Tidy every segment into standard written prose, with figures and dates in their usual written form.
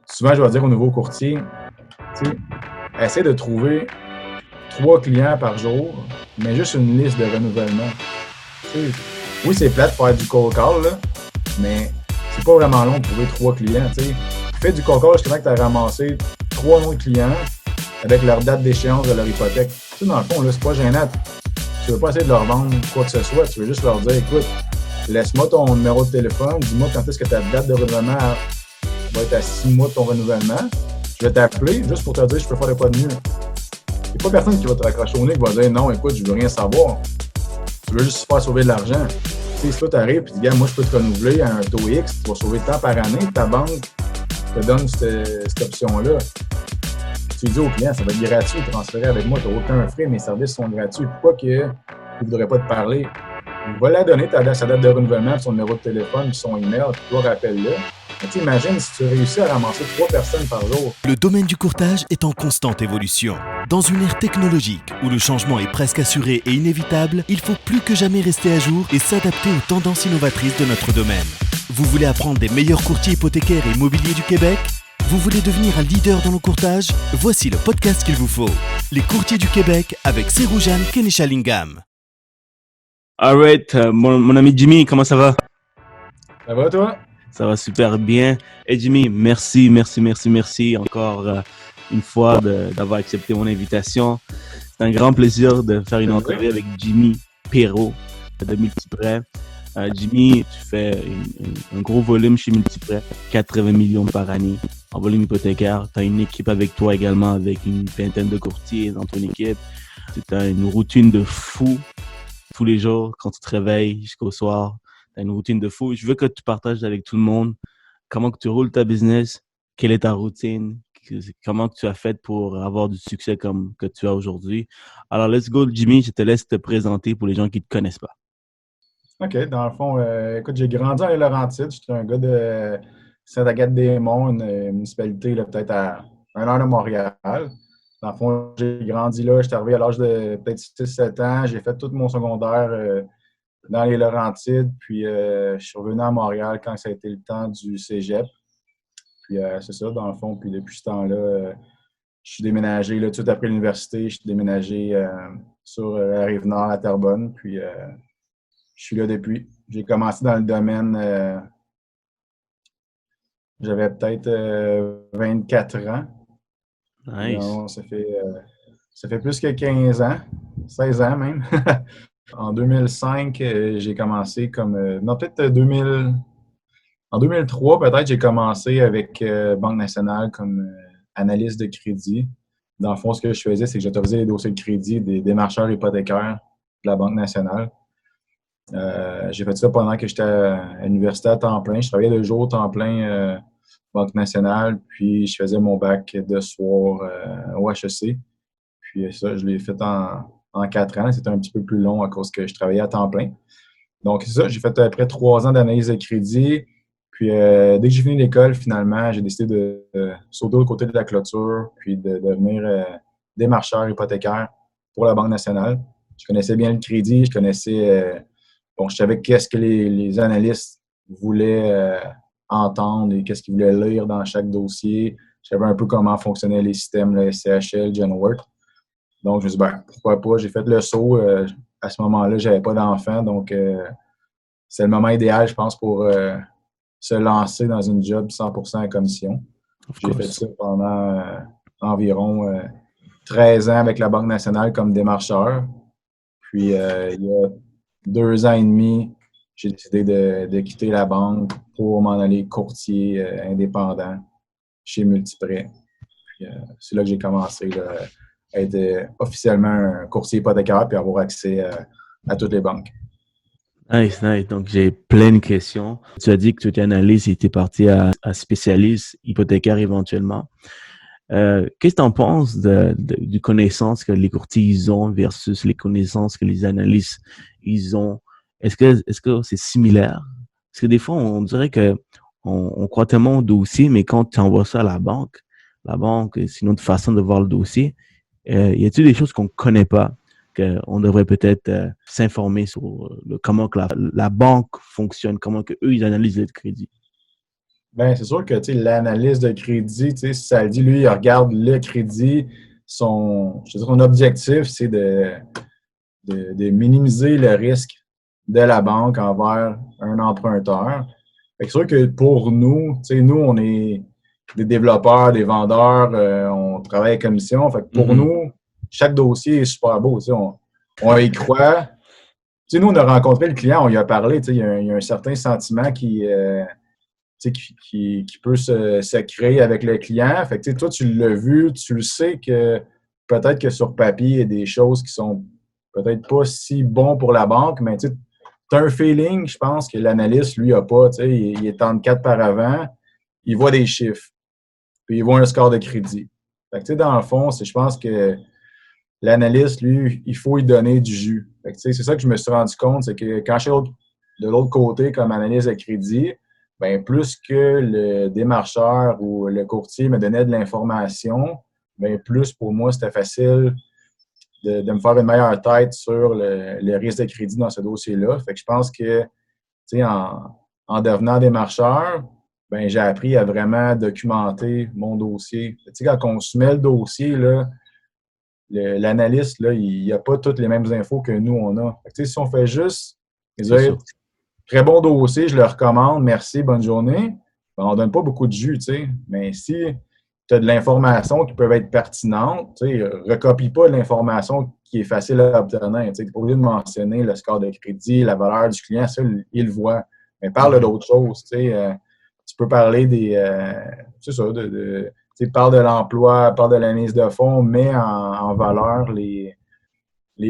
Souvent, je vais dire au nouveau courtier, essaie de trouver 3 clients par jour, mais juste une liste de renouvellement. T'sais, oui, c'est plate de faire du cold call, là, mais c'est pas vraiment long de trouver 3 clients. T'sais. Fais du cold call jusqu'à temps que tu as ramassé 3 autres clients avec leur date d'échéance de leur hypothèque. T'sais, dans le fond, là, c'est pas gênant. Tu veux pas essayer de leur vendre quoi que ce soit. Tu veux juste leur dire, écoute, laisse-moi ton numéro de téléphone, dis-moi quand est-ce que ta date de renouvellement va être à 6 mois de ton renouvellement. Je vais t'appeler juste pour te dire, je peux faire de quoi de mieux. Il n'y a pas personne qui va te raccrocher au nez qui va dire, non, écoute, je veux rien savoir. Tu veux juste faire sauver de l'argent. Si toi, tu arrives et tu dis, moi, je peux te renouveler à un taux X, tu vas sauver tant par année, ta banque te donne cette option-là. Tu dis au client, ça va être gratuit, transférer avec moi, tu n'as aucun frais, mes services sont gratuits. Pourquoi qu'il ne voudrait pas te parler? Il va la donner, sa date de renouvellement, son numéro de téléphone, son email, puis toi, rappelle-le. Imagine si tu réussis à ramasser 3 personnes par jour. Le domaine du courtage est en constante évolution. Dans une ère technologique où le changement est presque assuré et inévitable, il faut plus que jamais rester à jour et s'adapter aux tendances innovatrices de notre domaine. Vous voulez apprendre des meilleurs courtiers hypothécaires et immobiliers du Québec? Vous voulez devenir un leader dans le courtage? Voici le podcast qu'il vous faut. Les courtiers du Québec avec Seroujane Kenishalingam. Alright, mon ami Jimmy, comment ça va? Ça va, toi? Ça va super bien. Et Jimmy, merci encore une fois d'avoir accepté mon invitation. C'est un grand plaisir de faire une entrevue avec Jimmy Perrault de Multiprêt. Jimmy, tu fais un gros volume chez Multiprêt, 80 millions par année en volume hypothécaire. Tu as une équipe avec toi également, avec une vingtaine de courtiers dans ton équipe. Tu as une routine de fou tous les jours quand tu te réveilles jusqu'au soir. Tu as une routine de fou. Je veux que tu partages avec tout le monde comment que tu roules ta business, quelle est ta routine, comment que tu as fait pour avoir du succès comme que tu as aujourd'hui. Alors, let's go, Jimmy. Je te laisse te présenter pour les gens qui ne te connaissent pas. OK. Dans le fond, écoute, j'ai grandi à Laurentides. J'étais un gars de Sainte-Agathe-des-Monts, une municipalité là, peut-être à 1 heure de Montréal. Dans le fond, j'ai grandi là. J'étais arrivé à l'âge de peut-être 6-7 ans. J'ai fait tout mon secondaire dans les Laurentides. Puis, je suis revenu à Montréal quand ça a été le temps du cégep. Puis, c'est ça, dans le fond. Puis, depuis ce temps-là, je suis déménagé là, tout de suite après l'université. Je suis déménagé sur la Rive-Nord, à Terrebonne. Puis, je suis là depuis. J'ai commencé dans le domaine, j'avais peut-être 24 ans. Nice. Non, ça fait plus que 15 ans, 16 ans même. En 2005, j'ai commencé comme... non, peut-être 2000... En 2003, peut-être, j'ai commencé avec Banque nationale comme analyste de crédit. Dans le fond, ce que je faisais, c'est que j'autorisais les dossiers de crédit des démarcheurs hypothécaires de la Banque nationale. J'ai fait ça pendant que j'étais à l'université à temps plein. Je travaillais de jour temps plein Banque nationale, puis je faisais mon bac de soir au HEC. Puis ça, je l'ai fait en 4 ans. C'était un petit peu plus long à cause que je travaillais à temps plein. Donc, c'est ça, j'ai fait après 3 ans d'analyse de crédit. Puis, dès que j'ai fini l'école, finalement, j'ai décidé de sauter de côté de la clôture, puis de devenir démarcheur hypothécaire pour la Banque nationale. Je connaissais bien le crédit, je connaissais... je savais qu'est-ce que les analystes voulaient entendre et qu'est-ce qu'ils voulaient lire dans chaque dossier. Je savais un peu comment fonctionnaient les systèmes, le CHL, Genworth. Donc, je me suis dit, pourquoi pas? J'ai fait le saut. À ce moment-là, je n'avais pas d'enfant. Donc, c'est le moment idéal, je pense, pour se lancer dans une job 100% à commission. J'ai fait ça pendant environ 13 ans avec la Banque nationale comme démarcheur. Puis, il y a 2 ans et demi, j'ai décidé de quitter la banque pour m'en aller courtier indépendant chez Multiprêt. Puis, c'est là que j'ai commencé là, à être officiellement un courtier hypothécaire puis avoir accès à toutes les banques. Nice. Donc, j'ai plein de questions. Tu as dit que tu étais analyste et tu es parti à spécialiste hypothécaire éventuellement. Qu'est-ce que tu en penses du connaissance que les courtiers ils ont versus les connaissances que les analystes ils ont? Est-ce que c'est similaire? Parce que des fois, on dirait que on croit tellement au dossier, mais quand tu envoies ça à la banque, c'est une autre façon de voir le dossier. Y a-t-il des choses qu'on ne connaît pas, qu'on devrait peut-être s'informer sur comment que la banque fonctionne, comment que eux ils analysent le crédit? Ben, c'est sûr que l'analyse de crédit, si ça le dit, lui, il regarde le crédit, son objectif, c'est de minimiser le risque de la banque envers un emprunteur. Fait que c'est sûr que pour nous, nous, on est des développeurs, des vendeurs, on travaille à commission. Fait que pour Mhm. nous, chaque dossier est super beau. On y croit. Nous, on a rencontré le client, on lui a parlé. Il y a un certain sentiment qui peut se créer avec le client. Fait que toi, tu l'as vu, tu le sais que peut-être que sur papier, il y a des choses qui sont peut-être pas si bons pour la banque, mais tu as un feeling, je pense, que l'analyste, lui, n'a pas. Il est en 4 par avant, il voit des chiffres, puis il voit un score de crédit. Fait que, dans le fond, je pense que l'analyste, lui, il faut lui donner du jus. Fait que, c'est ça que je me suis rendu compte, c'est que quand je suis de l'autre côté comme analyste de crédit, ben plus que le démarcheur ou le courtier me donnait de l'information, ben plus pour moi, c'était facile de me faire une meilleure tête sur le risque de crédit dans ce dossier-là. Fait que je pense que, en devenant démarcheur, ben j'ai appris à vraiment documenter mon dossier. Quand on soumet le dossier, là, l'analyste, là, il n'a pas toutes les mêmes infos que nous, on a. Fait que, si on fait juste, C'est sûr. très bon dossier, je le recommande, merci, bonne journée, ben, on ne donne pas beaucoup de jus, mais si tu as de l'information qui peut être pertinente, recopie pas l'information qui est facile à obtenir. Tu n'es pas obligé de mentionner le score de crédit, la valeur du client, ça, il le voit. Mais parle Mhm. d'autres choses. Tu peux parler c'est ça, parle de l'emploi, parle de la mise de fonds, mets en valeur les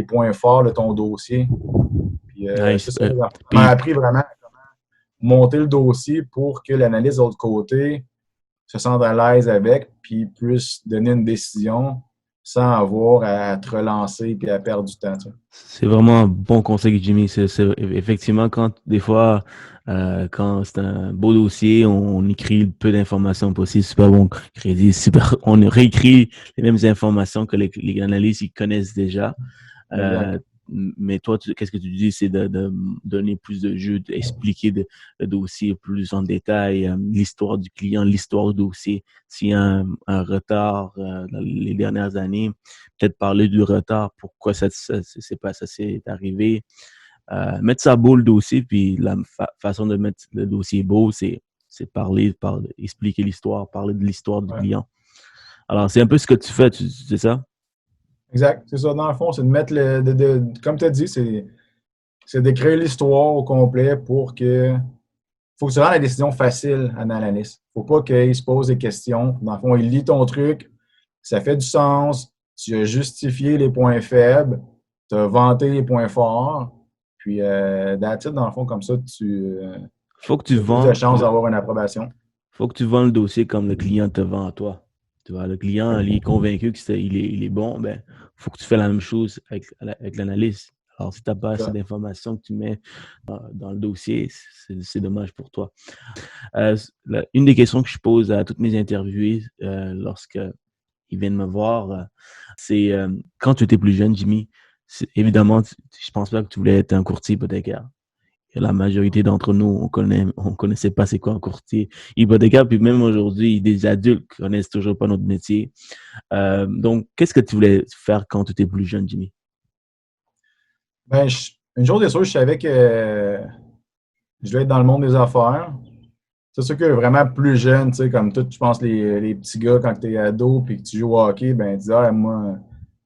points forts de ton dossier. Puis, c'est Nice. ça, ça m'a Puis, appris vraiment à monter le dossier pour que l'analyse de l'autre côté se sente à l'aise avec, puis puisse donner une décision sans avoir à te relancer et à perdre du temps. c'est vraiment un bon conseil, Jimmy. Effectivement, quand des fois, quand c'est un beau dossier, on écrit le peu d'informations possible, super bon crédit, super, on réécrit les mêmes informations que les analystes ils connaissent déjà. Exact. Euh, mais toi, qu'est-ce que tu dis, c'est de donner plus de jus, d'expliquer le dossier plus en détail, l'histoire du client, l'histoire du dossier. S'il y a un retard dans les dernières années, peut-être parler du retard, pourquoi ça s'est arrivé. Mettre ça beau le dossier, puis la façon de mettre le dossier beau, c'est expliquer l'histoire, parler de l'histoire du Ouais. client. Alors, c'est un peu ce que tu fais, c'est ça? Exact. C'est ça, dans le fond, c'est de mettre comme tu as dit, c'est de créer l'histoire au complet pour que. Faut que tu rendes la décision facile à l'analyste. Faut pas qu'il se pose des questions. Dans le fond, il lit ton truc, ça fait du sens, tu as justifié les points faibles, tu as vanté les points forts, puis that's it, dans le fond, comme ça, Faut que tu tu as plus de vends chances d'avoir une approbation. faut que tu vends le dossier comme le client te vend à toi. Tu vois, le client, il est convaincu il est bon, ben, faut que tu fais la même chose avec l'analyste. Alors, si tu n'as pas assez Ça. d'informations que tu mets dans le dossier, c'est dommage pour toi. Une des questions que je pose à toutes mes interviewés lorsqu'ils viennent me voir, c'est quand tu étais plus jeune, Jimmy, évidemment, je pense pas que tu voulais être un courtier hypothécaire. Et la majorité d'entre nous, on connaissait pas c'est quoi un courtier hypothécaire, puis même aujourd'hui, des adultes connaissent toujours pas notre métier. Donc, qu'est-ce que tu voulais faire quand tu étais plus jeune, Jimmy? Ben, une chose est sûre, je savais que je vais être dans le monde des affaires. C'est sûr que vraiment plus jeune, tu sais, comme tout, je pense, les petits gars, quand tu es ado et que tu joues au hockey, ben, tu dis, ah, moi,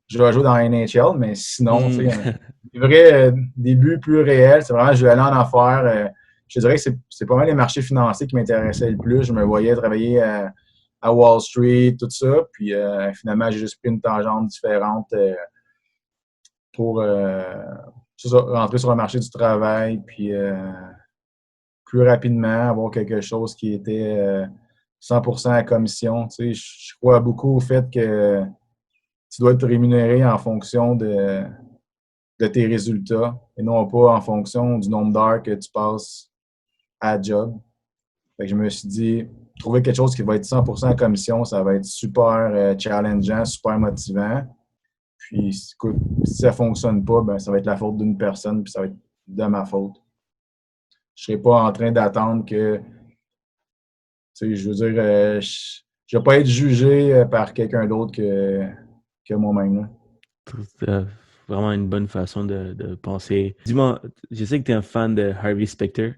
je vais jouer dans la NHL, mais sinon, tu Hmm. sais, les vrais débuts plus réels, c'est vraiment, je vais aller en affaires. Je dirais que c'est pas mal les marchés financiers qui m'intéressaient le plus. Je me voyais travailler à Wall Street, tout ça. Puis finalement, j'ai juste pris une tangente différente pour rentrer sur le marché du travail. Puis plus rapidement, avoir quelque chose qui était 100% à commission. Tu sais, je crois beaucoup au fait que tu dois être rémunéré en fonction de tes résultats et non pas en fonction du nombre d'heures que tu passes à job. Fait que je me suis dit, trouver quelque chose qui va être 100% à commission, ça va être super challengeant, super motivant. Puis, écoute, si ça ne fonctionne pas, ben, ça va être la faute d'une personne, puis ça va être de ma faute. Je ne serai pas en train d'attendre que sais, je veux dire, je vais pas être jugé par quelqu'un d'autre que moi-même. Là. C'est vraiment une bonne façon de penser. Dis-moi, je sais que tu es un fan de Harvey Specter.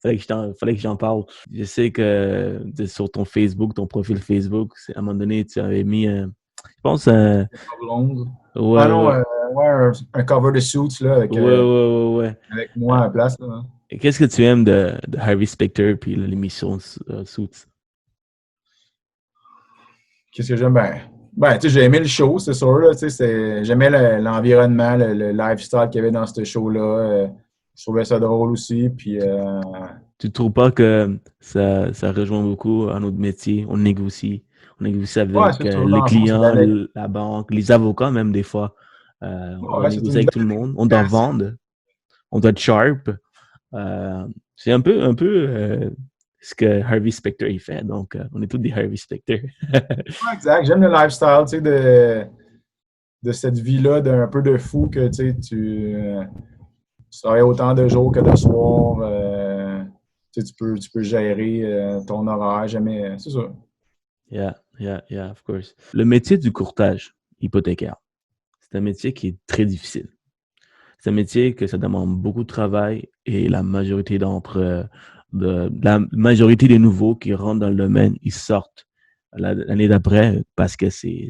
Fallait que j'en parle. Je sais que sur ton Facebook, ton profil Facebook, à un moment donné, tu avais mis, je pense, Blonde. Ah ouais, non, ouais, ouais, un cover de Suits là, ouais, ouais, ouais, ouais. avec moi à la place. Là. Et qu'est-ce que tu aimes de Harvey Specter puis l'émission Suits? Qu'est-ce que j'aime? Tu sais, j'ai aimé le show, c'est sûr. Là, tu sais, j'aimais l'environnement, le lifestyle qu'il y avait dans ce show-là. Je trouvais ça drôle aussi. Puis, Tu trouves pas que ça rejoint beaucoup à notre métier? On négocie ouais, avec c'est sûr, les dans le fond, c'est de clients, la la banque, les avocats même des fois. On doit ouais, c'est négocier une avec belle tout le monde. On doit négociation. vendre. On doit être sharp. C'est un peu ce que Harvey Specter il fait. Donc, on est tous des Harvey Specter. Ouais, exact. J'aime le lifestyle, tu sais, de cette vie-là, d'un peu de fou que, tu sais, tu travailles autant de jours que de soirs. Tu sais, tu peux gérer ton horaire, jamais. C'est ça. Yeah, yeah, yeah, of course. Le métier du courtage hypothécaire, c'est un métier qui est très difficile. C'est un métier que ça demande beaucoup de travail et la majorité des nouveaux qui rentrent dans le domaine, ils sortent l'année d'après parce que c'est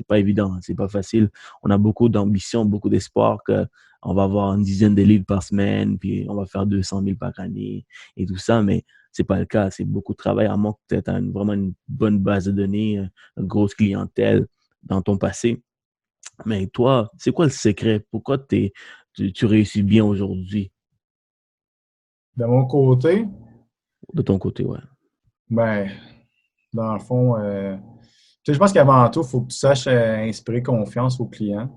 pas évident, c'est pas facile. On a beaucoup d'ambition, beaucoup d'espoir que on va avoir une dizaine de livres par semaine, puis on va faire 200 000 par année et tout ça, mais c'est pas le cas. C'est beaucoup de travail, à moins que tu aies vraiment une bonne base de données, une grosse clientèle dans ton passé. Mais toi, c'est quoi le secret? Pourquoi tu réussis bien aujourd'hui De mon côté, de ton côté, ouais. ben, dans le fond, tu sais, je pense qu'avant tout, il faut que tu saches inspirer confiance aux clients.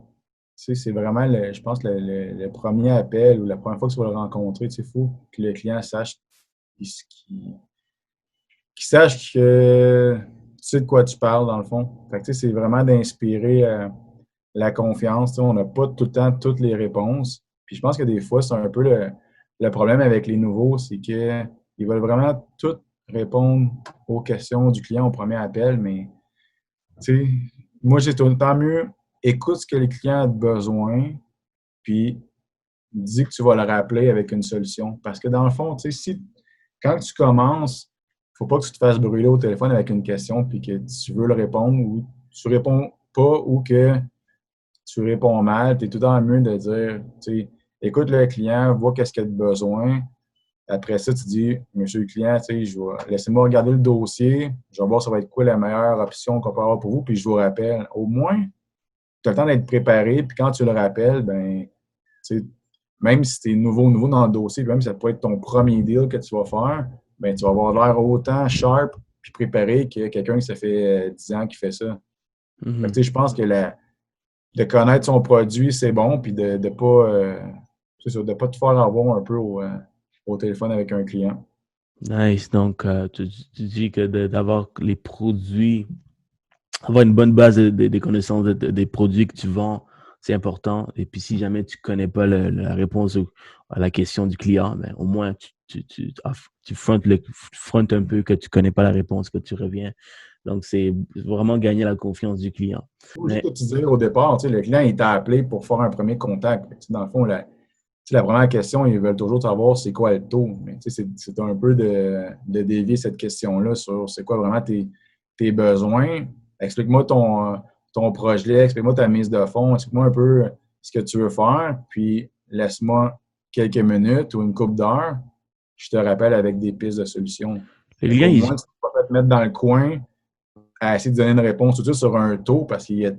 Tu sais, c'est vraiment, je pense, le premier appel ou la première fois que tu vas le rencontrer. Tu sais, il faut que le client sache qu'il sache que tu sais de quoi tu parles, dans le fond. Fait que, tu sais, c'est vraiment d'inspirer la confiance. Tu sais, on n'a pas tout le temps toutes les réponses. Puis je pense que des fois, c'est un peu le problème avec les nouveaux, c'est qu'ils veulent vraiment tout répondre aux questions du client au premier appel, mais tu sais, moi, j'ai tout le temps mieux écoute ce que le client a besoin, puis dis que tu vas le rappeler avec une solution. Parce que dans le fond, tu sais, quand tu commences, il ne faut pas que tu te fasses brûler au téléphone avec une question puis que tu veux le répondre ou tu réponds pas ou que tu réponds mal. Tu es tout le temps mieux de dire, tu sais, écoute le client, vois qu'est-ce qu'il a de besoin. Après ça, tu dis, monsieur le client, tu sais, laissez-moi regarder le dossier, je vais voir ça va être quoi la meilleure option qu'on peut avoir pour vous, puis je vous rappelle. Au moins, tu as le temps d'être préparé, puis quand tu le rappelles, ben, tu sais, même si tu es nouveau dans le dossier, puis même si ça peut être ton premier deal que tu vas faire, ben, tu vas avoir l'air autant sharp puis préparé que quelqu'un qui ça fait 10 ans qui fait ça. Fait que, Mhm. tu sais, je pense que de connaître son produit, c'est bon, puis de ne pas, de pas te faire avoir un peu au téléphone avec un client. Nice. Donc, tu dis que d'avoir les produits, avoir une bonne base des connaissances des produits que tu vends, c'est important. Et puis, si jamais tu connais pas la réponse à la question du client, ben, au moins, tu frontes un peu que tu connais pas la réponse, que tu reviens. Donc, c'est vraiment gagner la confiance du client. Faut juste Mais te dire au départ, tu sais, le client il t'a appelé pour faire un premier contact. Tu sais, dans le fond, tu sais, la première question, ils veulent toujours savoir c'est quoi le taux. Mais tu sais, c'est un peu de dévier cette question-là sur c'est quoi vraiment tes besoins. Explique-moi ton projet, explique-moi ta mise de fonds, explique-moi un peu ce que tu veux faire, puis laisse-moi quelques minutes ou une couple d'heures. Je te rappelle avec des pistes de solutions. le Fait client, qu'au moins, tu ne vas pas te mettre dans le coin à essayer de donner une réponse tout de suite sur un taux parce qu'il y a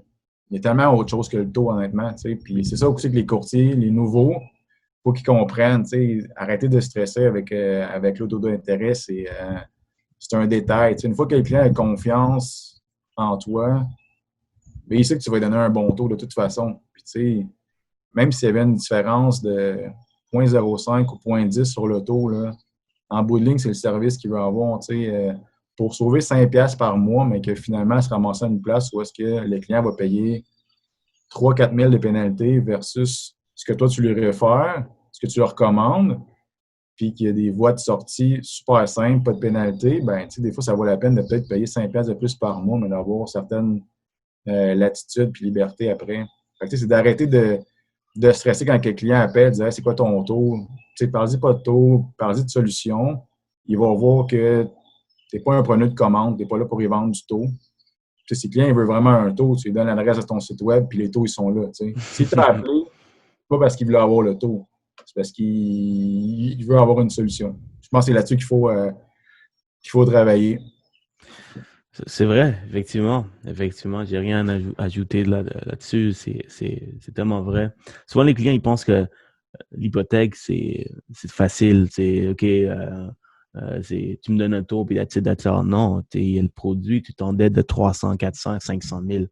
tellement autre chose que le taux, honnêtement. Tu sais. Puis c'est ça aussi que les courtiers, les nouveaux, il faut qu'ils comprennent. Tu sais, arrêtez de stresser avec le taux d'intérêt, c'est un détail. Tu sais, une fois que le client a confiance en toi, bien, il sait que tu vas lui donner un bon taux de toute façon. Puis, tu sais, même s'il y avait une différence de 0,05 ou 0,10 sur le taux, là, en bout de ligne, c'est le service qu'il veut avoir. Tu sais, pour sauver 5 piastres par mois, mais que finalement, se ramasser à une place où est-ce que le client va payer 3-4 000 de pénalité versus ce que toi, tu lui réfères, ce que tu leur recommandes, puis qu'il y a des voies de sortie super simples, pas de pénalité, ben, tu sais, des fois, ça vaut la peine de peut-être payer 5$ de plus par mois, mais d'avoir certaines latitudes puis liberté après. Fait que, tu sais, c'est d'arrêter de stresser quand le client appelle, dire hey, c'est quoi ton taux? Tu sais, parle-y pas de taux, parle-y de solution. Il va voir que tu n'es pas un preneur de commande, tu n'es pas là pour y vendre du taux. Puis, si le client il veut vraiment un taux, tu lui donnes l'adresse de ton site web, puis les taux, ils sont là. S'il t'a appelé, c'est pas parce qu'il veut avoir le taux, c'est parce qu'il veut avoir une solution. Je pense que c'est là-dessus qu'il faut travailler. C'est vrai, effectivement. Effectivement, j'ai rien à ajouter là-dessus. C'est tellement vrai. Souvent, les clients, ils pensent que l'hypothèque, c'est facile. C'est OK, tu me donnes un taux, puis that's all. Non, il y a le produit, tu t'endettes de 300, 400, 500 000.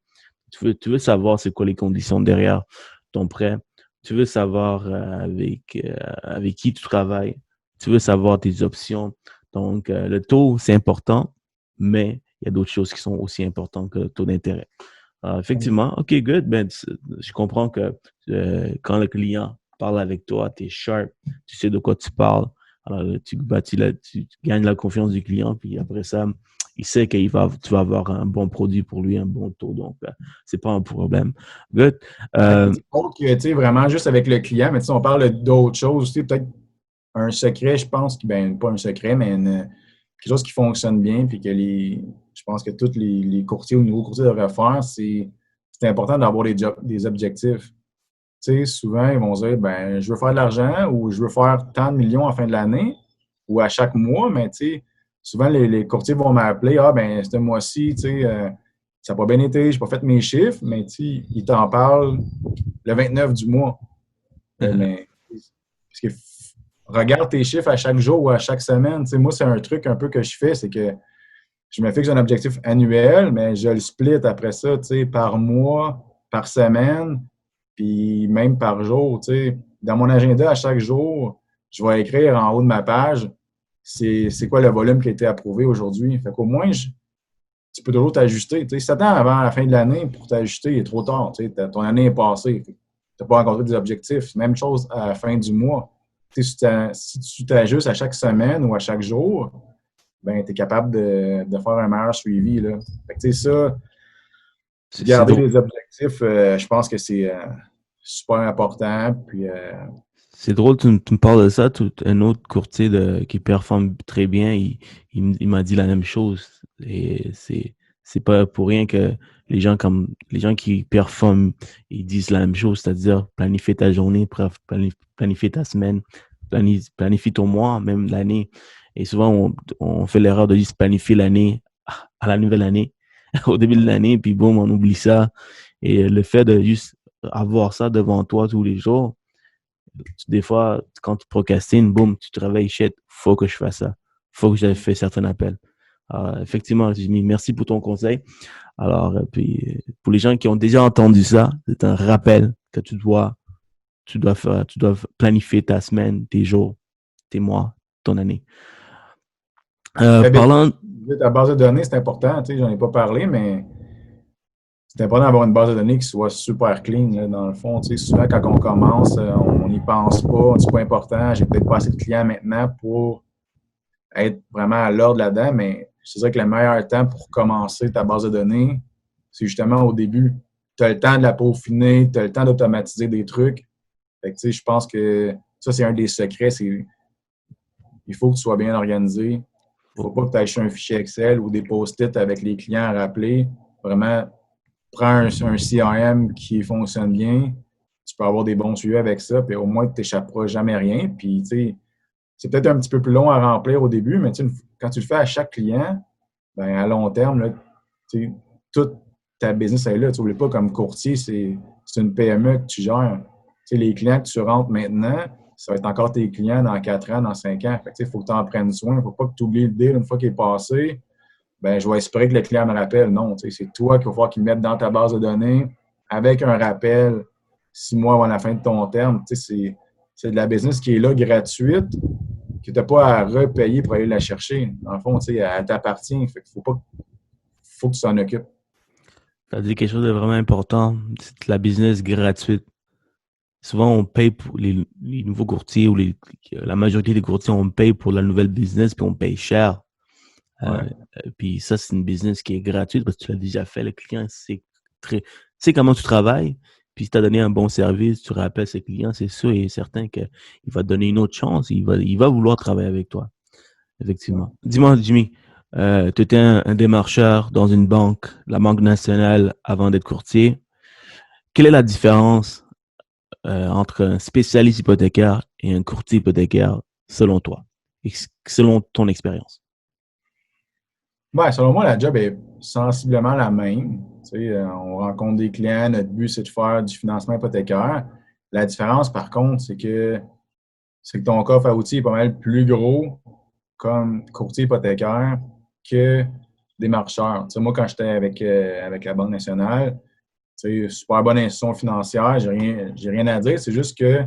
Tu veux savoir c'est quoi les conditions derrière ton prêt. Tu veux savoir avec qui tu travailles. Tu veux savoir tes options. Donc, le taux, c'est important, mais il y a d'autres choses qui sont aussi importantes que le taux d'intérêt. Effectivement, OK, good. Ben, je comprends que quand le client parle avec toi, tu es sharp, tu sais de quoi tu parles. Alors, tu gagnes la confiance du client, puis après ça, il sait que tu vas avoir un bon produit pour lui, un bon taux. Donc, c'est pas un problème. Good. Donc, tu sais, vraiment juste avec le client, mais si on parle d'autres choses aussi, peut-être un secret, je pense, ben pas un secret, mais quelque chose qui fonctionne bien, puis que je pense que tous les courtiers ou nouveaux courtiers devraient faire, c'est important d'avoir des objectifs. Tu sais, souvent, ils vont dire, ben, je veux faire de l'argent ou je veux faire tant de millions à la fin de l'année ou à chaque mois, mais tu sais, souvent, les courtiers vont m'appeler, ah, ben, ce mois-ci, tu sais, ça n'a pas bien été, je n'ai pas fait mes chiffres, mais tu sais, ils t'en parlent le 29 du mois. Mais, parce que regarde tes chiffres à chaque jour ou à chaque semaine. Tu sais, moi, c'est un truc un peu que je fais, c'est que je me fixe un objectif annuel, mais je le split après ça, tu sais, par mois, par semaine, puis même par jour. Tu sais. Dans mon agenda, à chaque jour, je vais écrire en haut de ma page c'est quoi le volume qui a été approuvé aujourd'hui. Fait qu'au moins, tu peux toujours t'ajuster. Tu sais, si tu attends avant la fin de l'année pour t'ajuster, il est trop tard. Tu sais, ton année est passée. Tu n'as pas rencontré des objectifs. Même chose à la fin du mois. Tu sais, si tu t'ajustes à chaque semaine ou à chaque jour, ben, tu es capable de faire un meilleur suivi. Là. Fait que, tu sais, ça, garder les objectifs, je pense que c'est super important. Puis, c'est drôle, tu me parles de ça. Un autre courtier qui performe très bien, il m'a dit la même chose. Et c'est pas pour rien que les gens qui performent, ils disent la même chose, c'est-à-dire planifier ta journée, planifier ta semaine, planifier ton mois, même l'année. Et souvent, on fait l'erreur de juste planifier l'année à la nouvelle année, au début de l'année, puis boum, on oublie ça. Et le fait de juste avoir ça devant toi tous les jours, des fois, quand tu procrastines, boum, tu te réveilles, shit, faut que je fasse ça. Faut que je fasse certains appels. Effectivement, Jimmy, merci pour ton conseil. Alors, puis, pour les gens qui ont déjà entendu ça, c'est un rappel que tu dois planifier ta semaine, tes jours, tes mois, ton année. Parlant... Ta base de données, c'est important. Tu sais, j'en ai pas parlé, mais c'est important d'avoir une base de données qui soit super clean, là, dans le fond. Tu sais, souvent, quand on commence, on n'y pense pas. C'est pas important. J'ai peut-être pas assez de clients maintenant pour être vraiment à l'ordre là-dedans, mais je dirais que le meilleur temps pour commencer ta base de données, c'est justement au début. Tu as le temps de la peaufiner, tu as le temps d'automatiser des trucs. Fait que, tu sais, je pense que ça, c'est un des secrets. Il faut que tu sois bien organisé. Il ne faut pas que tu ailles sur un fichier Excel ou des post-it avec les clients à rappeler. Vraiment, prends un CRM qui fonctionne bien. Tu peux avoir des bons suivis avec ça, puis au moins, tu n'échapperas jamais rien. Puis, tu sais, c'est peut-être un petit peu plus long à remplir au début, mais quand tu le fais à chaque client, ben à long terme, là, toute ta business est là. Tu n'oublies pas comme courtier, c'est une PME que tu gères. Tu sais, les clients que tu rentres maintenant, ça va être encore tes clients dans 4 ans, dans 5 ans. Fait que, il faut que tu en prennes soin. Il ne faut pas que tu oublies le deal une fois qu'il est passé. Ben, je vais espérer que le client me rappelle. Non, c'est toi qu'il va falloir qu'il mette dans ta base de données avec un rappel 6 mois avant la fin de ton terme. C'est de la business qui est là, gratuite, que tu n'as pas à repayer pour aller la chercher. Dans le fond, elle t'appartient. Fait qu'il faut que tu t'en occupes. Tu as dit quelque chose de vraiment important. C'est de la business gratuite. souvent on paye pour les nouveaux courtiers ou la majorité des courtiers, on paye pour la nouvelle business, puis on paye cher. Ouais. Puis ça, c'est une business qui est gratuite parce que tu l'as déjà fait. Le client sait comment tu travailles. Puis si tu as donné un bon service, tu rappelles ses clients, c'est sûr et certain qu'il va te donner une autre chance. Il va vouloir travailler avec toi, Ouais. effectivement. Dis-moi, Jimmy, tu étais un démarcheur dans une banque, la Banque nationale, avant d'être courtier. Quelle est la différence entre un spécialiste hypothécaire et un courtier hypothécaire, selon toi, et selon ton expérience? Ouais, selon moi, la job est sensiblement la même. Tu sais, on rencontre des clients, notre but, c'est de faire du financement hypothécaire. La différence, par contre, c'est que ton coffre à outils est pas mal plus gros comme courtier hypothécaire que des marcheurs. Tu sais, moi, quand j'étais avec la Banque nationale, tu sais, super bonne institution financière, j'ai rien à dire. C'est juste que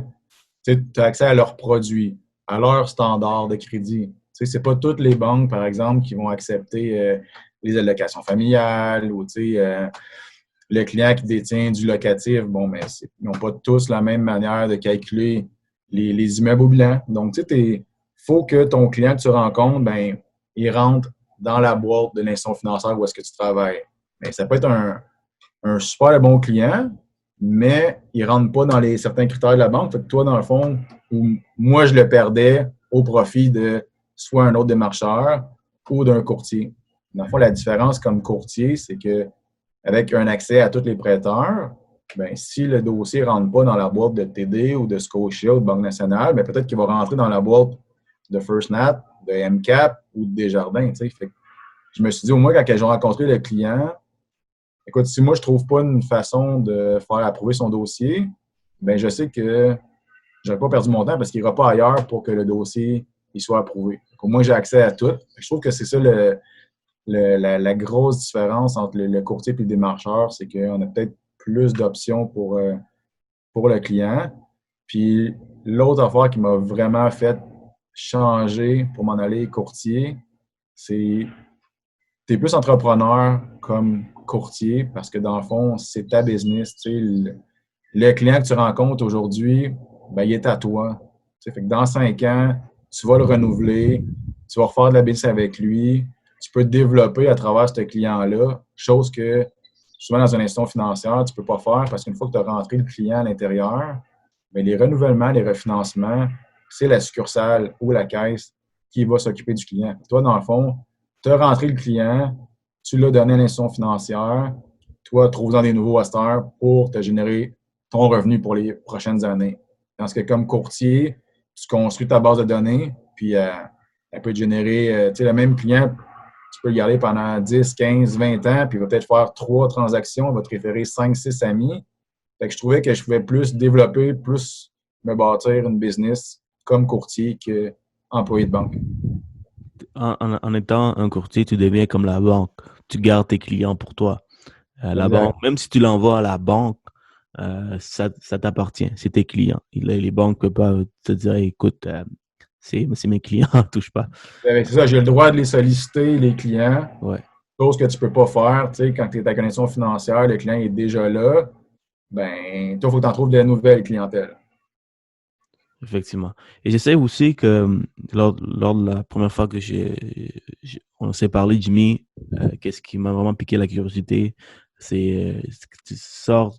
tu as accès à leurs produits, à leurs standards de crédit. Tu sais, c'est pas toutes les banques, par exemple, qui vont accepter les allocations familiales ou le client qui détient du locatif. Bon, mais ils n'ont pas tous la même manière de calculer les immeubles au bilan. Donc, tu sais, il faut que ton client que tu rencontres, ben, il rentre dans la boîte de l'institution financière où est-ce que tu travailles. Mais ça peut être un super bon client, mais il ne rentre pas dans certains critères de la banque. Fait que toi, dans le fond, moi, je le perdais au profit de soit un autre démarcheur ou d'un courtier. Dans le fond, la différence comme courtier, c'est que avec un accès à tous les prêteurs, ben, si le dossier ne rentre pas dans la boîte de TD ou de Scotia ou de Banque nationale, ben, peut-être qu'il va rentrer dans la boîte de First Nat, de MCAP ou de Desjardins. Fait que je me suis dit, au moins, quand j'ai rencontré le client, écoute, si moi, je ne trouve pas une façon de faire approuver son dossier, ben je sais que je n'aurai pas perdu mon temps parce qu'il n'ira pas ailleurs pour que le dossier il soit approuvé. Au moins, j'ai accès à tout. Je trouve que c'est ça la grosse différence entre le courtier et le démarcheur, c'est qu'on a peut-être plus d'options pour le client. Puis l'autre affaire qui m'a vraiment fait changer pour m'en aller courtier, c'est tu es plus entrepreneur comme courtier parce que dans le fond, c'est ta business. Tu sais, le client que tu rencontres aujourd'hui, ben, il est à toi. Tu sais, fait que dans 5 ans, tu vas le renouveler, tu vas refaire de la business avec lui, tu peux te développer à travers ce client-là, chose que souvent dans une institution financière, tu ne peux pas faire parce qu'une fois que tu as rentré le client à l'intérieur, bien, les renouvellements, les refinancements, c'est la succursale ou la caisse qui va s'occuper du client. Toi, dans le fond, tu as rentré le client, tu l'as donné à l'institution financière, toi, trouve-en des nouveaux asters pour te générer ton revenu pour les prochaines années. Parce que comme courtier, tu construis ta base de données, puis elle peut te générer, tu sais, le même client, tu peux le garder pendant 10, 15, 20 ans, puis il va peut-être faire 3 transactions, il va te référer 5, 6 amis. Fait que je trouvais que je pouvais plus développer, plus me bâtir une business comme courtier qu'employé de banque. En étant un courtier, tu deviens comme la banque. Tu gardes tes clients pour toi. La banque, Exact. même si tu l'envoies à la banque, ça t'appartient. C'est tes clients. Les banques ne peuvent pas te dire, écoute, c'est mes clients, touche pas. C'est ça, j'ai le droit de les solliciter, les clients, Ouais, chose que tu ne peux pas faire. Tu sais, quand tu es à connexion financière, le client est déjà là, ben, toi, il faut que tu en trouves de nouvelles clientèles. effectivement. Et j'essaie aussi que lors de la première fois que on s'est parlé, Jimmy, qu'est-ce qui m'a vraiment piqué la curiosité, c'est que tu sors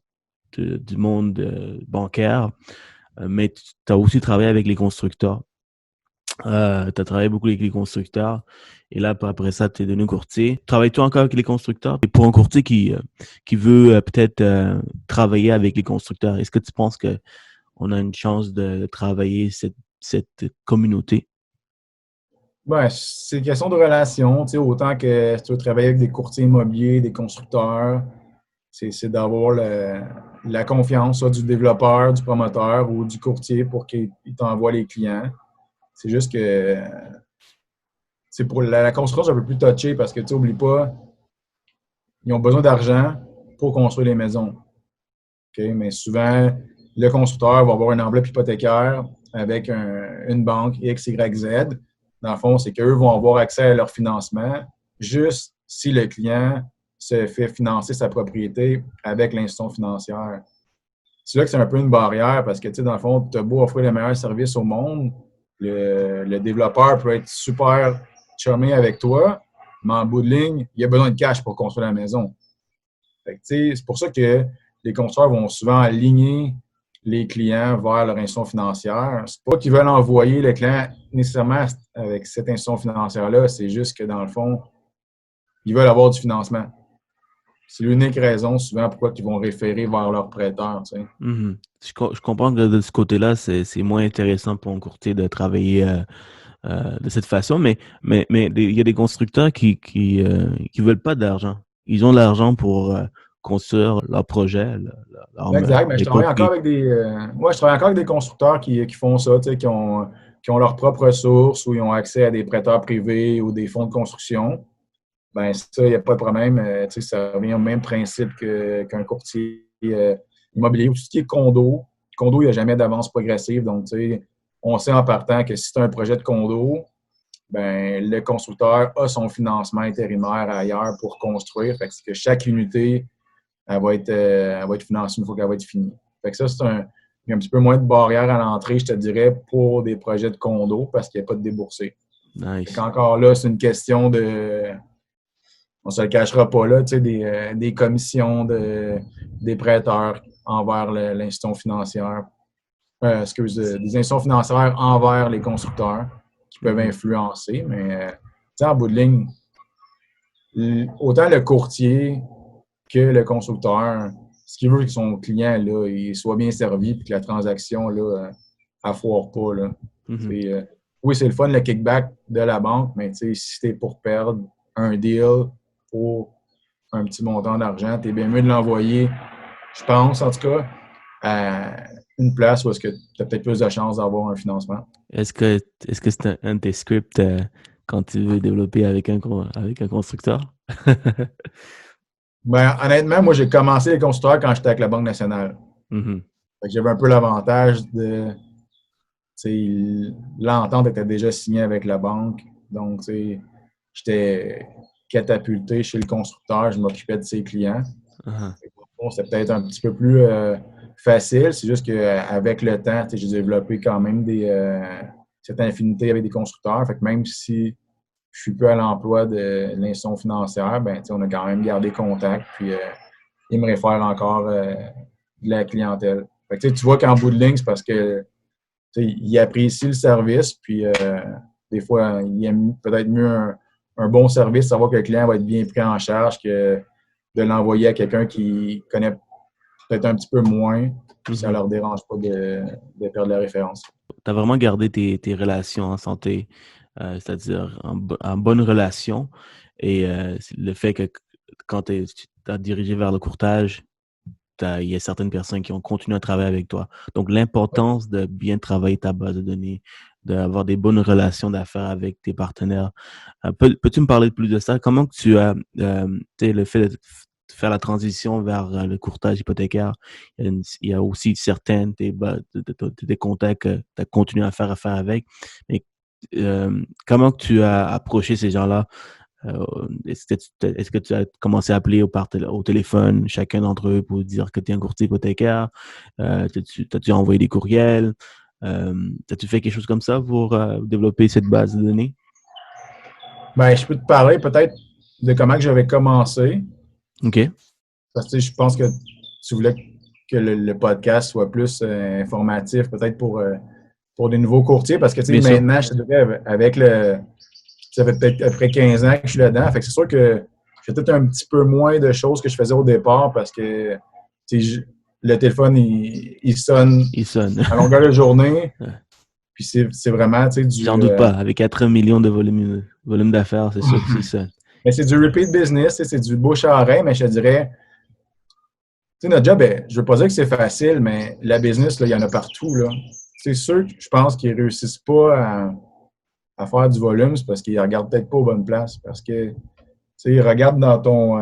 du monde bancaire, mais tu as aussi travaillé avec les constructeurs. Tu as travaillé beaucoup avec les constructeurs. Et là, après ça, tu es devenu courtier. Travailles-tu encore avec les constructeurs? Et pour un courtier qui veut peut-être travailler avec les constructeurs, est-ce que tu penses qu'on a une chance de travailler cette communauté? Ben, c'est une question de relation, tu sais, autant que si tu veux travailler avec des courtiers immobiliers, des constructeurs, c'est d'avoir la confiance soit du développeur, du promoteur ou du courtier pour qu'il t'envoie les clients. C'est juste que c'est pour la construction, c'est un peu plus touché parce que tu n'oublies pas, ils ont besoin d'argent pour construire les maisons. Okay? Mais souvent, le constructeur va avoir une enveloppe hypothécaire avec une banque X, Y, Z. Dans le fond, c'est qu'eux vont avoir accès à leur financement juste si le client se fait financer sa propriété avec l'institution financière. c'est là que c'est un peu une barrière parce que, tu sais, dans le fond, tu as beau offrir les meilleurs services au monde, le développeur peut être super charmé avec toi, mais en bout de ligne, il a besoin de cash pour construire la maison. Fait que, tu sais, c'est pour ça que les constructeurs vont souvent aligner les clients vers leur institution financière. C'est pas qu'ils veulent envoyer le client nécessairement avec cette institution financière-là, c'est juste que, dans le fond, ils veulent avoir du financement. C'est l'unique raison, souvent, pourquoi ils vont référer vers leur prêteur, tu sais. Mhm. Je comprends que de ce côté-là, c'est moins intéressant pour un courtier de travailler de cette façon, mais il y a des constructeurs qui veulent pas d'argent. Ils ont l'argent pour construire leur projet, Exact, mais je les travaille encore propriétés. avec je travaille encore avec des constructeurs qui font ça, tu sais, qui ont leurs propres ressources ou ils ont accès à des prêteurs privés ou des fonds de construction. Ben ça, il n'y a pas de problème. Tu sais, ça revient au même principe qu'un courtier immobilier ou tout ce qui est condo. Condo, il n'y a jamais d'avance progressive. Donc, tu sais, on sait en partant que si tu as un projet de condo, ben le constructeur a son financement intérimaire ailleurs pour construire. Fait que chaque unité, elle va être financée une fois qu'elle va être finie. Fait que ça, il y a un petit peu moins de barrières à l'entrée, je te dirais, pour des projets de condo parce qu'il n'y a pas de déboursé. Nice. Encore là, c'est une question de on ne se le cachera pas là, tu sais, des commissions des prêteurs envers l'institution financière. Des institutions financières envers les constructeurs qui peuvent influencer, mais tu sais, en bout de ligne, autant le courtier que le constructeur, ce qu'il veut que son client là, il soit bien servi et que la transaction là, elle ne foire pas. Là. Mhm. Oui, c'est le fun, le kickback de la banque, mais si tu es pour perdre un deal pour un petit montant d'argent, tu es bien mieux de l'envoyer, je pense en tout cas, à une place où est-ce que tu as peut-être plus de chances d'avoir un financement. Est-ce que c'est un de tes scripts quand tu veux développer avec avec un constructeur? Ben, honnêtement, moi, j'ai commencé les constructeurs quand j'étais avec la Banque nationale. Mhm. Fait que j'avais un peu l'avantage de. L'entente était déjà signée avec la banque. Donc, j'étais catapulté chez le constructeur, je m'occupais de ses clients. Uh-huh. Bon, c'est peut-être un petit peu plus facile. C'est juste qu'avec le temps, j'ai développé quand même cette infinité avec des constructeurs. Fait que même si je suis peu à l'emploi de l'institution financière, ben, on a quand même gardé contact. Puis, ils me réfèrent encore de la clientèle. Fait que, tu vois qu'en bout de ligne, c'est parce que ils apprécient le service. Puis, des fois, ils aiment peut-être mieux un bon service, savoir que le client va être bien pris en charge que de l'envoyer à quelqu'un qui connaît peut-être un petit peu moins, puis ça ne Mhm. leur dérange pas de perdre la référence. Tu as vraiment gardé tes relations en santé, c'est-à-dire en bonne relation. Et le fait que quand tu as dirigé vers le courtage, il y a certaines personnes qui ont continué à travailler avec toi. Donc, l'importance de bien travailler ta base de données, d'avoir des bonnes relations d'affaires avec tes partenaires. Peux-tu me parler plus de ça? Comment que tu as, tu sais, le fait de faire la transition vers le courtage hypothécaire, il y a aussi certaines des contacts que tu as continué à faire affaire avec. Mais comment que tu as approché ces gens-là? Est-ce que tu as commencé à appeler au téléphone chacun d'entre eux pour dire que tu es un courtier hypothécaire? T'as-tu envoyé des courriels? As-tu fait quelque chose comme ça pour développer cette base de données? Ben, je peux te parler peut-être de comment que j'avais commencé. OK. Parce que je pense que tu voulais que le podcast soit plus informatif, peut-être pour des nouveaux courtiers. Parce que Bien sûr. maintenant, je te dirais, avec ça fait peut-être après 15 ans que je suis là-dedans. Fait que c'est sûr que j'ai peut-être un petit peu moins de choses que je faisais au départ parce que le téléphone, il sonne Il sonne. à longueur de journée. Puis c'est vraiment J'en doute pas. Avec 4 millions de volume d'affaires, c'est sûr que c'est ça. mais c'est du repeat business, c'est du bouche à oreille, mais je te dirais, notre job, je ne veux pas dire que c'est facile, mais la business, là, il y en a partout. Là. C'est sûr que je pense qu'ils ne réussissent pas à faire du volume, c'est parce qu'ils ne regardent peut-être pas aux bonnes places. Parce que ils regardent dans ton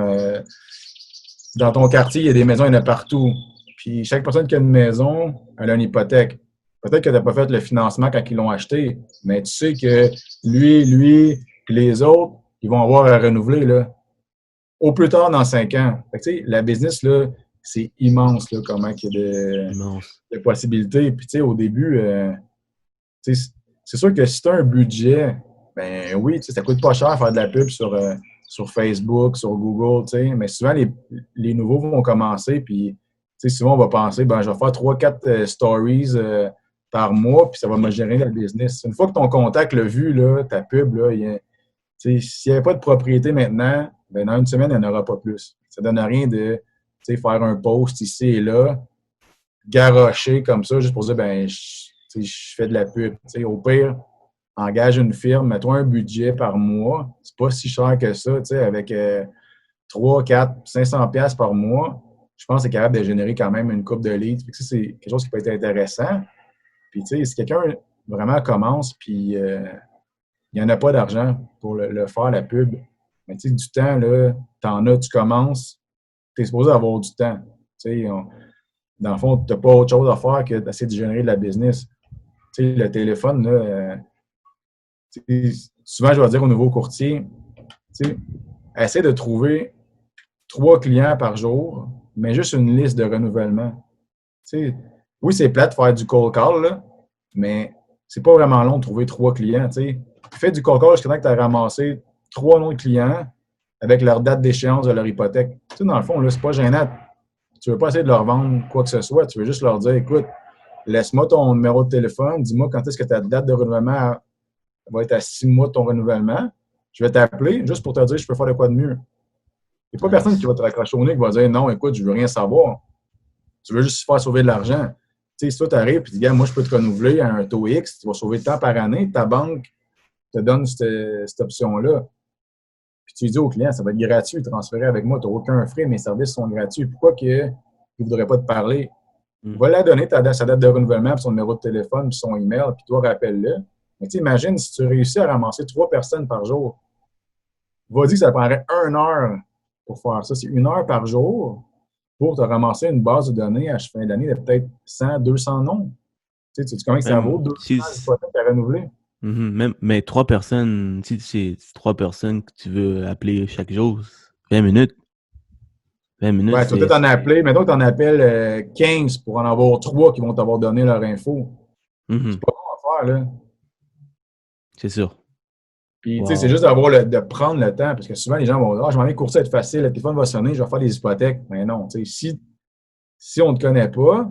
quartier, il y a des maisons, il y en a partout. Puis chaque personne qui a une maison, elle a une hypothèque. Peut-être que tu n'as pas fait le financement quand ils l'ont acheté, mais tu sais que lui, puis les autres, ils vont avoir à renouveler là, au plus tard dans 5 ans. Fait que, la business, là, c'est immense, là, comment il y a Immense. de possibilités. Puis, tu sais, au début, tu sais, c'est sûr que si tu as un budget, ben oui, tu sais, ça coûte pas cher faire de la pub sur Facebook, sur Google, tu sais, mais souvent, les nouveaux vont commencer, puis, tu sais, souvent, on va penser, ben, je vais faire 3-4 stories par mois, puis ça va me générer la business. Une fois que ton contact l'a vu, là, ta pub, là, tu sais, s'il n'y avait pas de propriété maintenant, ben, dans une semaine, il n'y en aura pas plus. Ça ne donne rien de, tu sais, faire un post ici et là, garrocher comme ça, juste pour dire, ben, tu sais, je fais de la pub. Tu sais, au pire, engage une firme, mets-toi un budget par mois. C'est pas si cher que ça, tu sais, avec 3, 4, 500 pièces par mois. Je pense que c'est capable de générer quand même une coupe de leads. Fait que ça, c'est quelque chose qui peut être intéressant. Puis, tu sais, si quelqu'un vraiment commence, puis il n'y en a pas d'argent pour le faire, la pub, mais tu sais, du temps, là, t'en as, tu commences, tu es supposé avoir du temps. Tu sais, dans le fond, tu n'as pas autre chose à faire que d'essayer de générer de la business. Tu sais, le téléphone, là, souvent, je vais dire aux nouveaux courtiers, tu sais, essaie de trouver 3 clients par jour, mais juste une liste de renouvellement. Tu sais, oui, c'est plate de faire du cold call, là, mais c'est pas vraiment long de trouver 3 clients. Tu sais. Fais du cold call jusqu'à temps que tu as ramassé 3 noms de clients avec leur date d'échéance de leur hypothèque. Tu sais, dans le fond, là, c'est pas gênant. Tu veux pas essayer de leur vendre quoi que ce soit. Tu veux juste leur dire, écoute, laisse-moi ton numéro de téléphone, dis-moi quand est-ce que ta date de renouvellement va être à 6 mois de ton renouvellement. Je vais t'appeler juste pour te dire je peux faire de quoi de mieux. Il n'y a pas personne qui va te raccrocher au nez qui va dire non, écoute, je veux rien savoir. Tu veux juste faire sauver de l'argent. Tu sais, si toi, tu arrives et tu dis, moi, je peux te renouveler à un taux X, tu vas sauver de temps par année, ta banque te donne cette option-là. Puis tu dis au client, ça va être gratuit, transférer avec moi, tu n'as aucun frais, mes services sont gratuits. Pourquoi qu'il ne voudrait pas te parler? Il va la donner sa date de renouvellement, puis son numéro de téléphone, puis son email, puis toi, rappelle-le. Mais tu imagines si tu réussis à ramasser 3 personnes par jour. Il va dire que ça prendrait 1 heure pour faire ça. C'est 1 heure par jour pour te ramasser une base de données à fin d'année de peut-être 100, 200 noms. Tu sais combien ça vaut? 200 hypothèques à renouveler? Même, mais 3 personnes, si c'est 3 personnes que tu veux appeler chaque jour, 20 minutes. 20 minutes, ouais, tu vas peut-être en appeler. Mettons que tu en appelles 15 pour en avoir 3 qui vont t'avoir donné leur info. C'est pas bon à faire, là. C'est sûr. Puis, tu sais, c'est juste de prendre le temps, parce que souvent, les gens vont dire, je m'en vais courser, être facile, le téléphone va sonner, je vais faire des hypothèques. Mais non, tu sais, si on ne te connaît pas,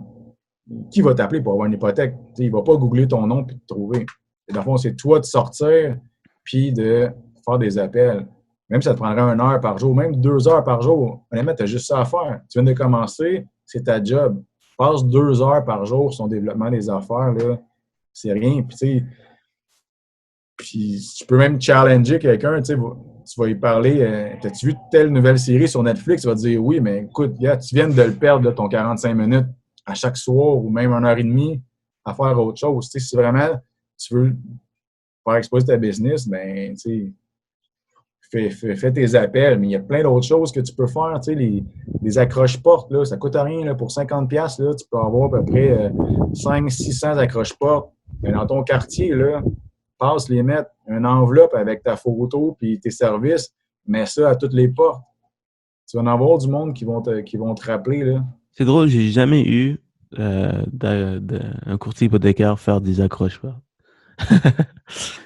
qui va t'appeler pour avoir une hypothèque? Tu sais, il ne va pas googler ton nom puis te trouver. Et dans le fond, c'est toi de sortir puis de faire des appels. Même si ça te prendrait 1 heure par jour, même 2 heures par jour, honnêtement, tu as juste ça à faire. Tu viens de commencer, c'est ta job. Passe 2 heures par jour sur ton développement des affaires, là, c'est rien. Puis, tu sais, puis tu peux même challenger quelqu'un, tu sais, tu vas lui parler, t'as-tu vu telle nouvelle série sur Netflix? Il va te dire oui, mais écoute, gars, tu viens de le perdre, là, ton 45 minutes à chaque soir ou même 1 heure et demie à faire autre chose. Tu sais, si vraiment tu veux faire exposer ta business, ben, tu sais, fais tes appels, mais il y a plein d'autres choses que tu peux faire. Tu sais, les accroches-portes, là, ça coûte rien. Là, pour 50$, là, tu peux avoir à peu près 500-600 accroches-portes. Mais dans ton quartier, là, passe les mettre une enveloppe avec ta photo puis tes services, mets ça à toutes les portes. Tu vas en avoir du monde qui vont te rappeler, là. C'est drôle, j'ai jamais eu un courtier hypothécaire faire des accroches-portes.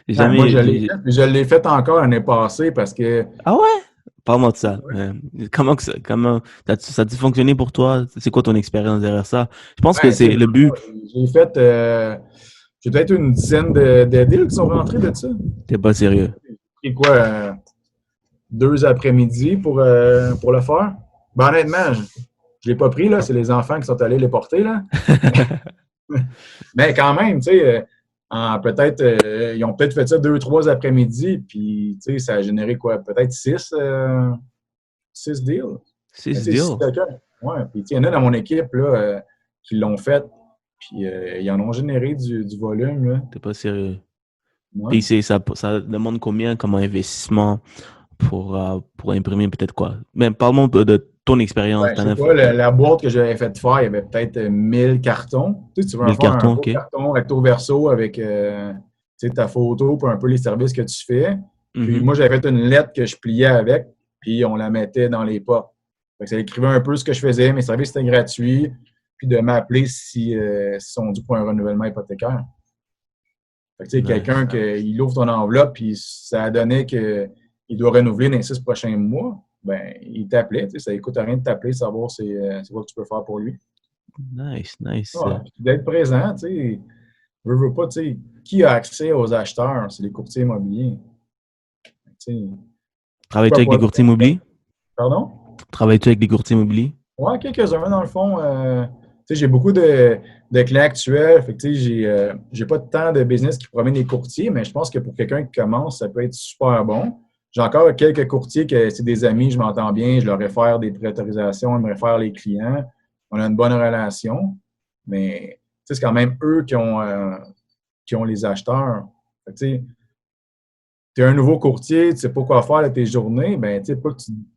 Moi, je l'ai fait encore l'année passée parce que... Ah ouais? Parle-moi de ça. Ouais. Comment ça a-t-il fonctionné pour toi? C'est quoi ton expérience derrière ça? Je pense que c'est le but. J'ai fait... j'ai peut-être une dizaine de deals qui sont rentrés de ça. T'es pas sérieux? J'ai pris quoi? 2 après-midi pour le faire? Ben, honnêtement, je ne l'ai pas pris, là. C'est les enfants qui sont allés les porter, là. Mais quand même, tu sais... peut-être, ils ont peut-être fait ça 2-3 après-midi, puis tu sais, ça a généré quoi? Peut-être 6 deals. 6 deals? Ouais, puis il y en a dans mon équipe là, qui l'ont fait, puis ils en ont généré du volume. Là. T'es pas sérieux. Ouais. Puis ça demande combien comme investissement pour imprimer peut-être quoi? Mais parle-moi de ton expérience. Je sais pas, la boîte que j'avais fait faire, il y avait peut-être 1000 cartons. Tu sais, tu veux 1000 cartons, un carton recto verso avec ta photo pour un peu les services que tu fais. Puis moi, j'avais fait une lettre que je pliais avec, puis on la mettait dans les portes. Fait que ça écrivait un peu ce que je faisais, mes services étaient gratuits, puis de m'appeler si sont dû pour un renouvellement hypothécaire. Fait que, tu sais, quelqu'un il ouvre ton enveloppe, puis ça donnait qu'il doit renouveler dans les 6 prochains mois, ben il t'appelait. Ça ne coûte rien de t'appeler, savoir c'est quoi que tu peux faire pour lui. Nice, nice. Ouais, puis d'être présent, tu sais, veux pas, tu sais, qui a accès aux acheteurs? C'est les courtiers immobiliers. Travailles-tu avec des courtiers immobiliers? Pardon? Travailles-tu avec des courtiers immobiliers? Oui, quelques-uns, dans le fond. J'ai beaucoup de clients actuels. Fait que, j'ai pas tant de business qui promènent les courtiers, mais je pense que pour quelqu'un qui commence, ça peut être super bon. J'ai encore quelques courtiers que c'est des amis, je m'entends bien, je leur réfère des préautorisations, ils me réfèrent les clients. On a une bonne relation, mais c'est quand même eux qui ont les acheteurs. Tu es un nouveau courtier, tu ne sais pas quoi faire de tes journées, ben, tu ne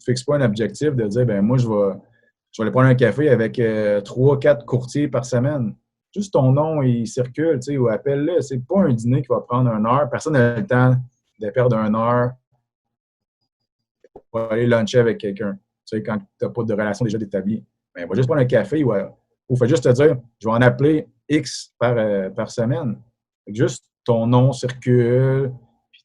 fixes pas un objectif de dire, ben moi, je vais aller prendre un café avec 3-4 courtiers par semaine. Juste ton nom, il circule, ou appelle-le. C'est pas un dîner qui va prendre 1 heure. Personne n'a le temps de perdre 1 heure pour aller luncher avec quelqu'un. Quand tu n'as pas de relation déjà établie. Ben, va juste prendre un café ou fais juste te dire, je vais en appeler X par semaine. Juste ton nom circule.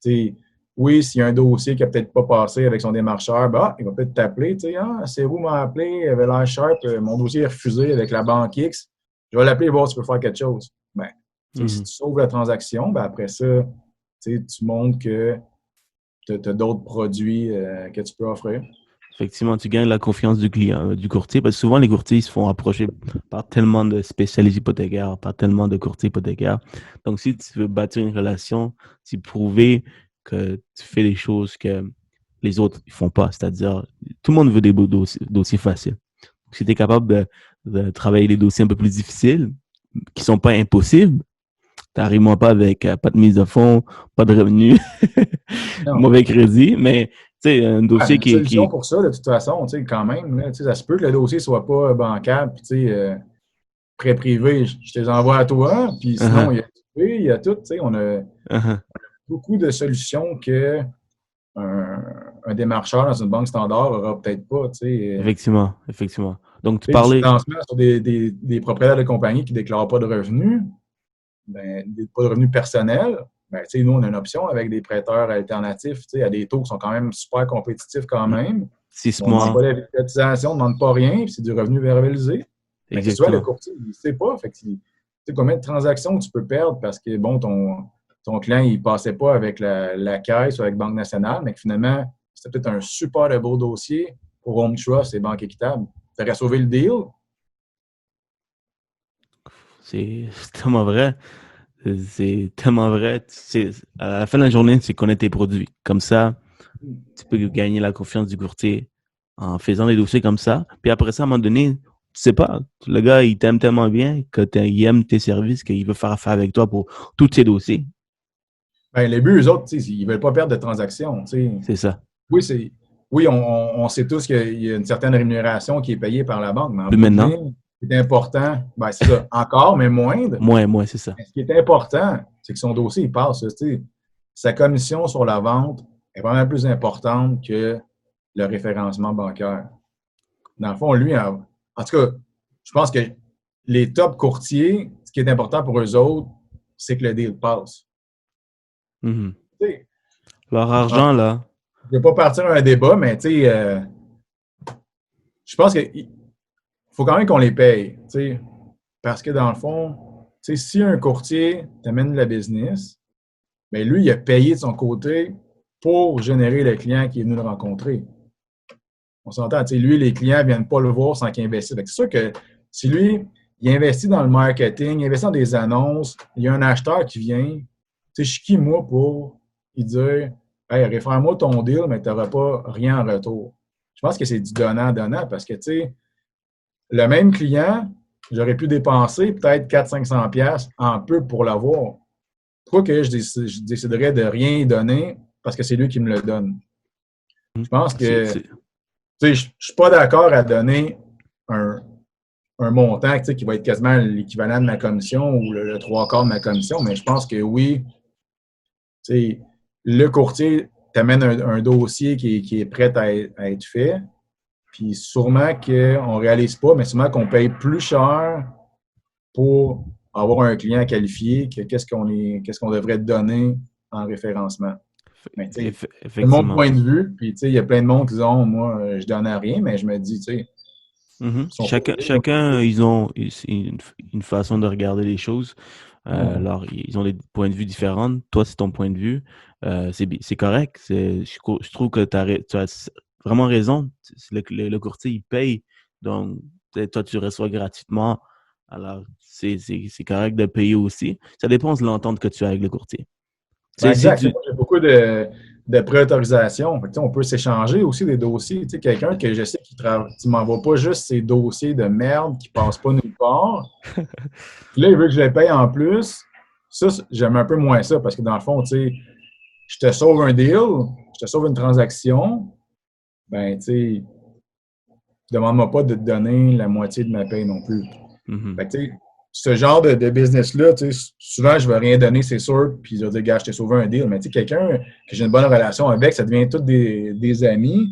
Puis, oui, s'il y a un dossier qui n'a peut-être pas passé avec son démarcheur, ben, il va peut-être t'appeler. C'est vous m'a appelé, il avait l'air sharp, mon dossier est refusé avec la banque X. Je vais l'appeler et voir si tu peux faire quelque chose. Ben, si tu sauves la transaction, ben, après ça, tu montres que tu as d'autres produits que tu peux offrir. Effectivement, tu gagnes la confiance du client, du courtier, parce que souvent, les courtiers se font approcher par tellement de spécialistes hypothécaires, par tellement de courtiers hypothécaires. Donc, si tu veux bâtir une relation, c'est prouver que tu fais des choses que les autres ne font pas. C'est-à-dire, tout le monde veut des beaux dossiers faciles. Si tu es capable de travailler les dossiers un peu plus difficiles, qui ne sont pas impossibles, t'arrives-moi pas avec pas de mise de fonds, pas de revenus, mauvais crédit, mais tu sais, un dossier qui est... Une solution pour ça, de toute façon, quand même. Là, ça se peut que le dossier ne soit pas bancable, puis prêt privé, je te les envoie à toi, puis sinon, il y a tout, on a beaucoup de solutions que un démarcheur dans une banque standard n'aura peut-être pas. Effectivement. Donc, tu parlais... Financement sur des propriétaires de compagnie qui ne déclarent pas de revenus, pas de revenus personnels, nous, on a une option avec des prêteurs alternatifs à des taux qui sont quand même super compétitifs quand même. 6 mois. On ne demande pas la cotisation, on ne demande pas rien, puis c'est du revenu verbalisé. Mais tu vois, le courtier, il ne sait pas. Fait que combien de transactions tu peux perdre parce que, bon, ton client, il ne passait pas avec la Caisse ou avec Banque nationale, mais que finalement, c'était peut-être un super beau dossier pour Home Trust et Banque Équitable. Tu aurais sauvé le deal. C'est tellement vrai. C'est tellement vrai. À la fin de la journée, c'est connaître tes produits. Comme ça, tu peux gagner la confiance du courtier en faisant des dossiers comme ça. Puis après ça, à un moment donné, tu sais pas, le gars, il t'aime tellement bien qu'il aime tes services qu'il veut faire affaire avec toi pour tous tes dossiers. Ben, les buts, eux autres, ils ne veulent pas perdre de transactions. C'est ça. Oui, on sait tous qu'il y a une certaine rémunération qui est payée par la banque. Mais maintenant, ce qui est important, c'est ça, encore, mais moindre. Moins, c'est ça. Mais ce qui est important, c'est que son dossier, il passe. Sa commission sur la vente est vraiment plus importante que le référencement bancaire. Dans le fond, lui, en tout cas, je pense que les top courtiers, ce qui est important pour eux autres, c'est que le deal passe. Leur argent, là. Je ne vais pas partir à un débat, mais je pense qu'il faut quand même qu'on les paye. Parce que dans le fond, si un courtier t'amène la business, bien lui, il a payé de son côté pour générer le client qui est venu le rencontrer. On s'entend, lui, les clients ne viennent pas le voir sans qu'il investisse. C'est sûr que si lui, il investit dans le marketing, il investit dans des annonces, il y a un acheteur qui vient, je suis qui, moi, pour lui dire « Hey, réfère-moi ton deal, mais tu n'auras pas rien en retour. » Je pense que c'est du donnant-donnant parce que, le même client, j'aurais pu dépenser peut-être 400-500$ en pub pour l'avoir. Pourquoi que je déciderais de rien donner parce que c'est lui qui me le donne? Je pense que je ne suis pas d'accord à donner un montant qui va être quasiment l'équivalent de ma commission ou le 3/4 de ma commission, mais je pense que oui, le courtier t'amène un dossier qui est prêt à être fait, Puis sûrement qu'on ne réalise pas, mais sûrement qu'on paye plus cher pour avoir un client qualifié que qu'est-ce qu'on devrait donner en référencement. Mais tu sais, c'est mon point de vue. Puis tu sais, il y a plein de monde qui disent moi, je donne à rien, mais je me dis, tu sais. Chacun, ils ont une façon de regarder les choses. Alors, ils ont des points de vue différents. Toi, c'est ton point de vue. C'est correct. Je trouve que tu as vraiment raison. Le courtier, il paye. Donc, toi, tu reçois gratuitement. Alors, c'est correct de payer aussi. Ça dépend de l'entente que tu as avec le courtier. Exact. J'ai beaucoup de préautorisation. On peut s'échanger aussi des dossiers. Quelqu'un que je sais qui ne m'envoie pas juste ses dossiers de merde qui ne passent pas nulle part. Là, il veut que je les paye en plus. Ça, j'aime un peu moins ça parce que dans le fond, je te sauve un deal, je te sauve une transaction. Ben, demande-moi pas de te donner la moitié de ma paye non plus. Fait que, ce genre de business-là, souvent, je ne vais rien donner, c'est sûr, puis je vais dire, gars, je t'ai sauvé un deal. Mais quelqu'un que j'ai une bonne relation avec, ça devient tous des amis.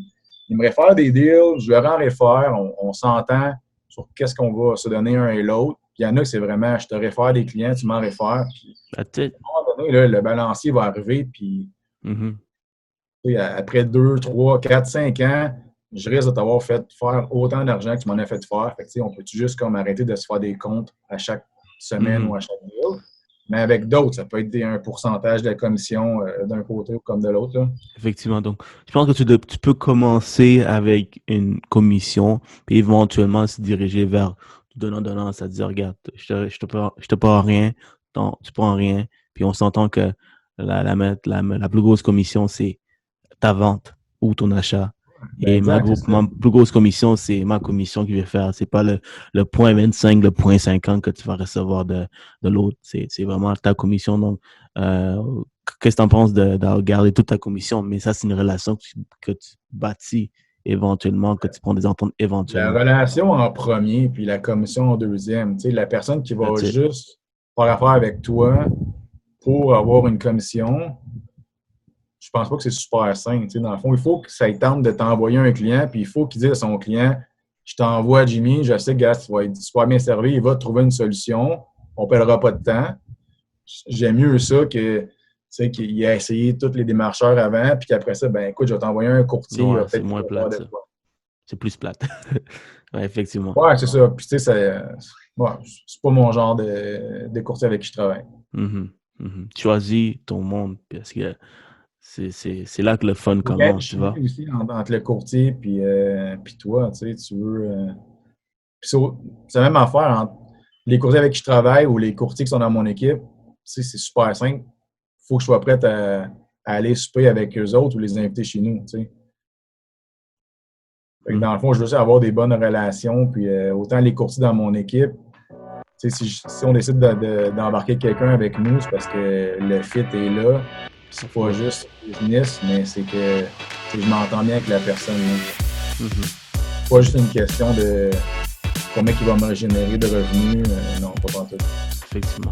Il me réfère des deals, je leur en réfère, on s'entend sur qu'est-ce qu'on va se donner un et l'autre. Puis il y en a que c'est vraiment, je te réfère des clients, tu m'en réfères. Puis à un moment donné, là, le balancier va arriver, puis après 2, 3, 4, 5 ans, je risque de t'avoir fait faire autant d'argent que tu m'en as fait faire. Fait que, on peut juste comme arrêter de se faire des comptes à chaque semaine ou à chaque deal. Mais avec d'autres, ça peut être un pourcentage de la commission d'un côté ou comme de l'autre. Là. Effectivement. Donc, je pense que tu peux commencer avec une commission puis éventuellement se diriger vers donnant, c'est-à-dire, regarde, je te prends rien, tu prends rien, puis on s'entend que la plus grosse commission, c'est ta vente ou ton achat. Et ma plus grosse commission, c'est ma commission qui va faire. C'est pas le 0.25, le 0.50 que tu vas recevoir de l'autre. C'est vraiment ta commission. Donc, qu'est-ce que tu en penses de garder toute ta commission? Mais ça, c'est une relation que tu bâtis éventuellement, que tu prends des ententes éventuellement. La relation en premier, puis la commission en deuxième. La personne qui va juste faire affaire avec toi pour avoir une commission, je pense pas que c'est super sain. Dans le fond, il faut que ça tente de t'envoyer un client, puis il faut qu'il dise à son client, je t'envoie Jimmy, je sais que tu vas être super bien servi, il va te trouver une solution, on ne perdra pas de temps. J'aime mieux ça que qu'il a essayé tous les démarcheurs avant, puis qu'après ça, ben écoute, je vais t'envoyer un courtier. Ouais, c'est moins plate, ça. C'est plus plate. Ouais, effectivement. Ouais, c'est ça. Puis tu sais, c'est pas mon genre de courtier avec qui je travaille. Choisis ton monde, parce que c'est là que le fun commence, tu vois. Aussi entre le courtier puis toi, tu veux... c'est la même affaire entre les courtiers avec qui je travaille ou les courtiers qui sont dans mon équipe. C'est super simple. Il faut que je sois prêt à aller souper avec eux autres ou les inviter chez nous, Dans le fond, je veux juste avoir des bonnes relations. Puis autant les courtiers dans mon équipe, si on décide d'embarquer quelqu'un avec nous, c'est parce que le fit est là. C'est pas juste business, mais c'est que je m'entends bien avec la personne. C'est pas juste une question de combien il va me générer de revenus. Non, pas tant tout. Effectivement.